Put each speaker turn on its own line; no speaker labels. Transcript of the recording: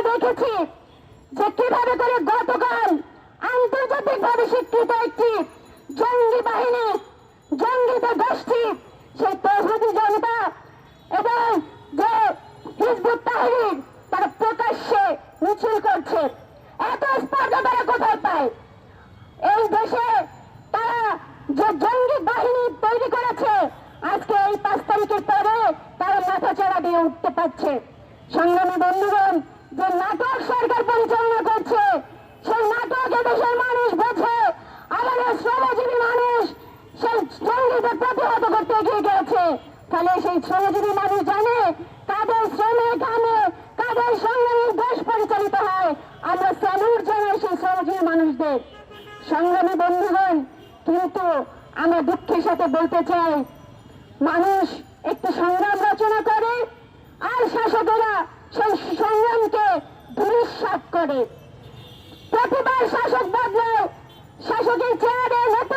দেখেছি যে কিভাবে করে গতকাল আন্তর্জাতিকভাবে স্বীকৃত একটি জঙ্গি বাহিনী, জঙ্গিদের গোষ্ঠী, সেই তৌহিদি জনতা এবং যে হিজবুত তাহরির, তারা প্রকাশ্যে মিছিল করছে। এত স্পর্ধা তারা কোথায় পায়? এই দেশে তারা যে জঙ্গি বাহিনী তৈরি করেছে, আজকে এই 5 তারিখের পরে তারা মাথাচাড়া দিয়ে উঠতে পারছে। সংগ্রামী বন্ধুগণ, যে নাটক সরকার পরিচালনা করছে, সেই নাটক দেশের মানুষ বোঝে। আমাদের শ্রমজীবী মানুষ সেই জঙ্গিদের প্রতিহত করতে এগিয়ে গেছে। ফলে সেই শ্রমজীবী মানুষ জানে কাদের শ্রমে ঘামে, কাদের সংগ্রামী দেশ পরিচালিত হয়। আমরা স্যালুট জানাই সেই শ্রমজীবী মানুষদের। সংগ্রামী বন্ধুগণ, কিন্তু আমরা দুঃখের সাথে বলতে চাই, মানুষ একটি সংগ্রাম রচনা করে আর শাসকেরা সেই সংগ্রামকে ধূলিসাৎ করে। প্রতিবার শাসক বদলায়, শাসকের চেয়ারে নেতা